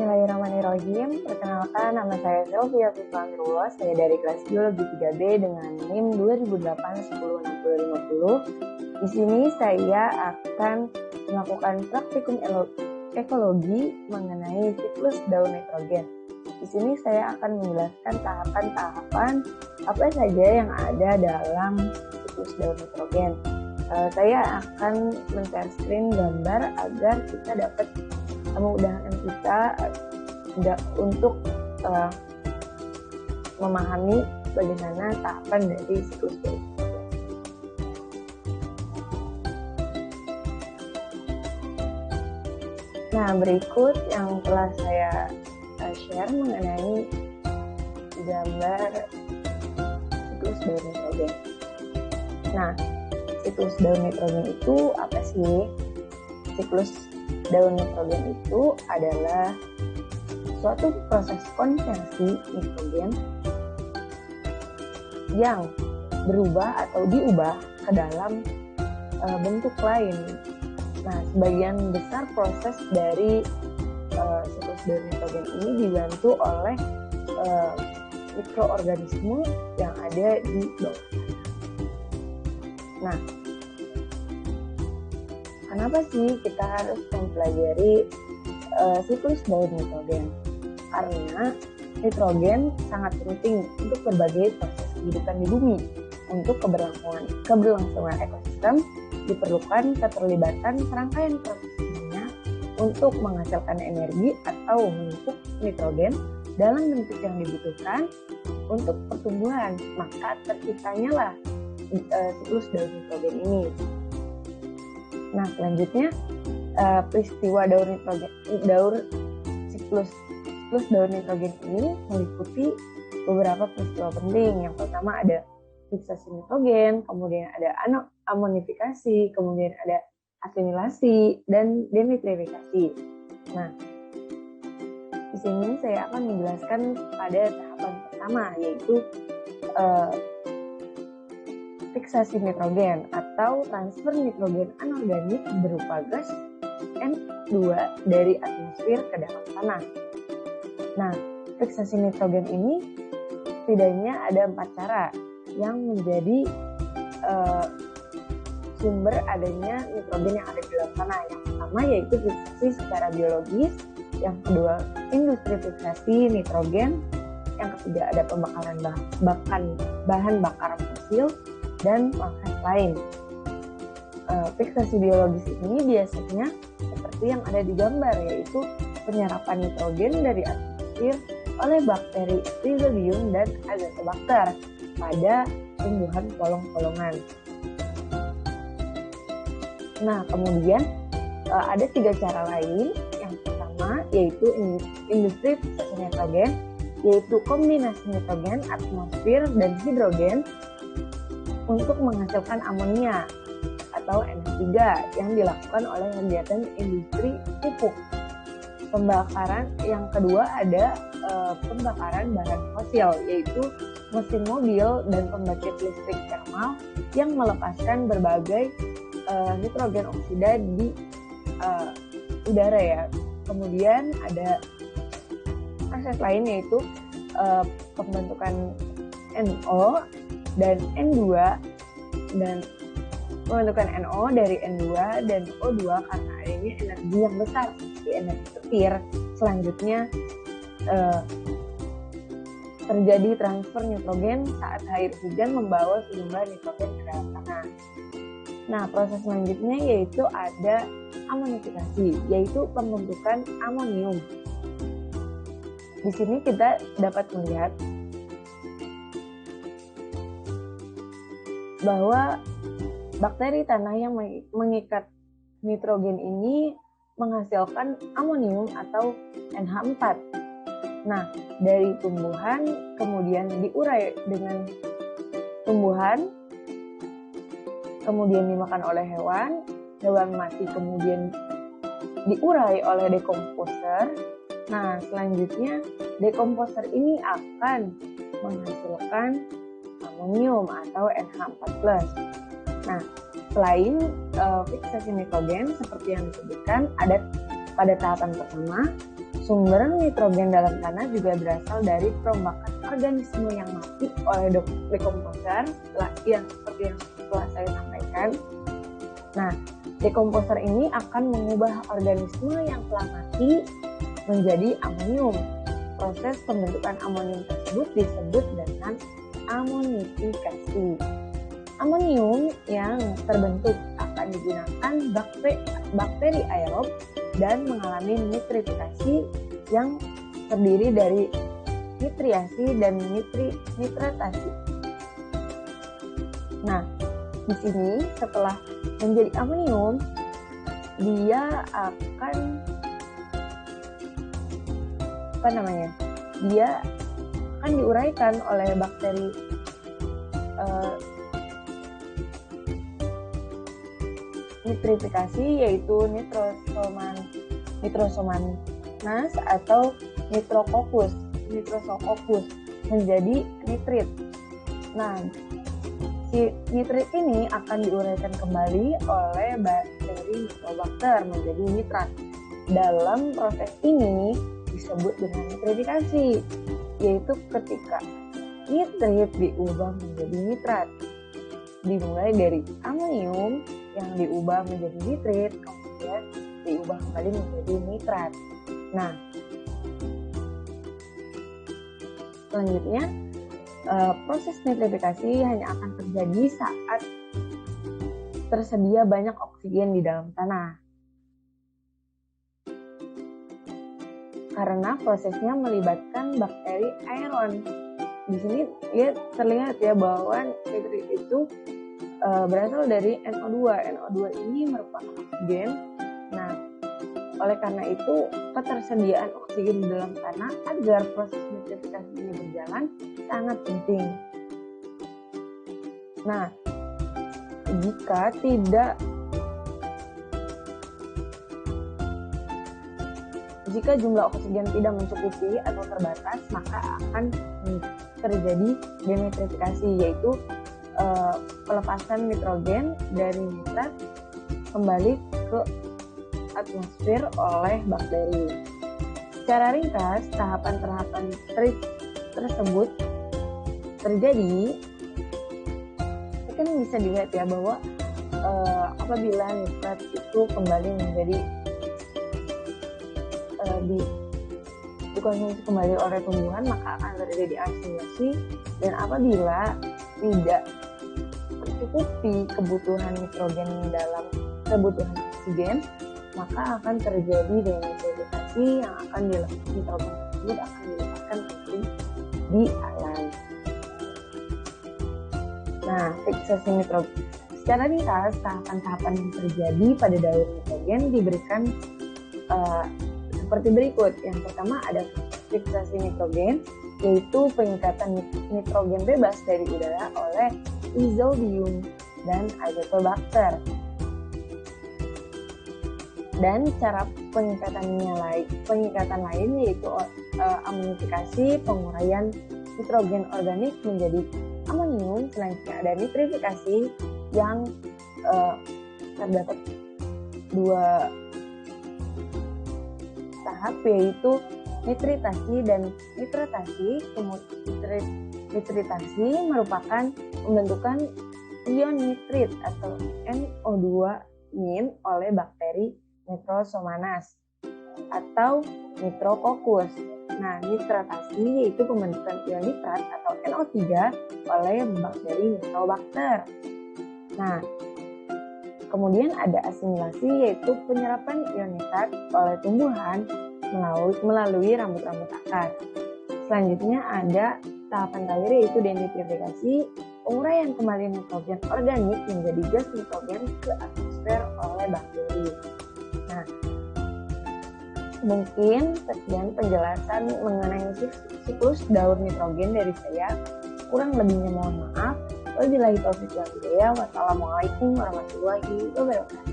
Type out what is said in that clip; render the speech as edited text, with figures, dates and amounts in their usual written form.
Bismillahirrahmanirrahim. Perkenalkan, nama saya Sylvia Fitranirullah. Saya dari kelas Biologi 3B dengan NIM 2008-10-6050. Di sini saya akan melakukan praktikum ekologi mengenai siklus daun nitrogen. Di sini saya akan menjelaskan tahapan-tahapan apa saja yang ada dalam siklus daun nitrogen. Saya akan men-share screen gambar agar kita dapat memudahkan kita untuk memahami bagaimana tahapan dari siklus daun nitrogen. Nah, berikut yang telah saya share mengenai gambar siklus daun nitrogen. Nah, siklus daun nitrogen itu apa sih? Siklus daun nitrogen itu adalah suatu proses konversi nitrogen yang berubah atau diubah ke dalam bentuk lain. Nah, sebagian besar proses dari siklus daun nitrogen ini dibantu oleh mikroorganisme yang ada di bawah. Nah, kenapa sih kita harus mempelajari siklus daun nitrogen? Karena nitrogen sangat penting untuk berbagai proses kehidupan di bumi. Untuk keberlangsungan ekosistem diperlukan keterlibatan serangkaian proses kimia untuk menghasilkan energi atau menumpuk nitrogen dalam bentuk yang dibutuhkan untuk pertumbuhan. Maka terciptanyalah siklus daun nitrogen ini. Nah, selanjutnya peristiwa siklus daun nitrogen ini meliputi beberapa peristiwa penting. Yang pertama ada fiksasi nitrogen, kemudian ada amonifikasi, kemudian ada asimilasi dan denitrifikasi. Nah, di sini saya akan menjelaskan pada tahapan pertama, yaitu fiksasi nitrogen atau transfer nitrogen anorganik berupa gas N2 dari atmosfer ke dalam tanah. Nah, fiksasi nitrogen ini setidaknya ada 4 cara yang menjadi sumber adanya nitrogen yang ada di dalam tanah. Yang pertama yaitu fiksasi secara biologis, yang kedua industri fiksasi nitrogen, yang ketiga ada pembakaran bahan bakar fosil, dan proses lain. Fiksasi biologis ini biasanya seperti yang ada di gambar, yaitu penyerapan nitrogen dari atmosfer oleh bakteri Rhizobium dan Azotobacter pada tumbuhan polong-polongan. Nah, kemudian ada 3 cara lain. Yang pertama yaitu industri fiksasi nitrogen, yaitu kombinasi nitrogen, atmosfer, dan hidrogen untuk menghasilkan amonia atau NH3 yang dilakukan oleh kegiatan industri pupuk. Pembakaran yang kedua ada pembakaran bahan fosil, yaitu mesin mobil dan pembangkit listrik termal yang melepaskan berbagai nitrogen oksida di udara ya. Kemudian ada proses lain yaitu pembentukan NO dan N2 dan pembentukan NO dari N2 dan O2 karena adanya energi yang besar seperti energi petir. Selanjutnya terjadi transfer nitrogen saat air hujan membawa sejumlah nitrogen ke dalam tanah. Nah, proses selanjutnya yaitu ada amonifikasi, yaitu pembentukan amonium. Di sini kita dapat melihat bahwa bakteri tanah yang mengikat nitrogen ini menghasilkan amonium atau NH4. Nah, dari tumbuhan kemudian diurai dengan tumbuhan, kemudian dimakan oleh hewan mati kemudian diurai oleh dekomposer. Nah, selanjutnya dekomposer ini akan menghasilkan amonium atau NH4+. Nah, selain fiksasi nitrogen seperti yang disebutkan, ada pada tahapan pertama Sumber nitrogen dalam tanah juga berasal dari perombakan organisme yang mati oleh dekomposer yang seperti yang telah saya sampaikan. Nah, dekomposer ini akan mengubah organisme yang telah mati menjadi amonium. Proses pembentukan amonium tersebut disebut dengan amonifikasi. Amonium yang terbentuk akan digunakan bakteri aerob dan mengalami nitrifikasi yang terdiri dari nitriasi dan nitratasi. Nah, di sini setelah menjadi amonium, dia akan diuraikan oleh bakteri nitrifikasi, yaitu nitrosomonas atau nitrococcus menjadi nitrit. Nah, si nitrit ini akan diuraikan kembali oleh bakteri Nitrobacter menjadi nitrat. Dalam proses ini disebut dengan nitrifikasi, yaitu ketika nitrit diubah menjadi nitrat. Dimulai dari amonium yang diubah menjadi nitrit, kemudian diubah kembali menjadi nitrat. Nah, selanjutnya proses nitrifikasi hanya akan terjadi saat tersedia banyak oksigen di dalam tanah. Karena prosesnya melibatkan bakteri aeron. Di sini ya terlihat ya bahwa nitrit itu berasal dari NO2. NO2 ini merupakan oksigen. Nah, oleh karena itu ketersediaan oksigen di dalam tanah agar proses nitrifikasi ini berjalan sangat penting. Nah, jika jumlah oksigen tidak mencukupi atau terbatas, maka akan terjadi denitrifikasi, yaitu pelepasan nitrogen dari nitrat kembali ke atmosfer oleh bakteri. Secara ringkas, tahapan-tahapan tersebut terjadi. Kan bisa dilihat ya bahwa apabila nitrat itu kembali menjadi dikonsumsi kembali oleh tumbuhan, maka akan terjadi asimilasi, dan apabila tidak mencukupi kebutuhan nitrogen dalam kebutuhan oksigen, maka akan terjadi denitrifikasi yang akan dilakukan nitrogen tersebut akan dilepaskan kembali di alam. Nah, fiksasi nitrogen. Secara ringkas, tahapan-tahapan yang terjadi pada daur nitrogen diberikan seperti berikut. Yang pertama ada fiksasi nitrogen, yaitu pengikatan nitrogen bebas dari udara oleh isobium dan azotobacter. Dan cara pengikatan lain yaitu amonifikasi, penguraian nitrogen organik menjadi amonium. Selanjutnya ada nitrifikasi yang terdapat dua tahap, yaitu nitritasi dan nitratasi. Nitritasi merupakan pembentukan ion nitrit atau NO2- oleh bakteri Nitrosomonas atau Nitrococcus. Nah, nitratasi yaitu pembentukan ion nitrat atau NO3 oleh bakteri Nitrobacter. Nah, kemudian ada asimilasi, yaitu penyerapan ion nitrat oleh tumbuhan melalui rambut-rambut akar. Selanjutnya ada tahapan terakhir, yaitu denitrifikasi, penguraian kembali nitrogen organik menjadi gas nitrogen ke atmosfer oleh bakteri. Nah, mungkin sekian penjelasan mengenai siklus daur nitrogen dari saya. Kurang lebihnya mohon maaf. Wabillahi taufiq wal hidayah. Wassalamualaikum warahmatullahi wabarakatuh.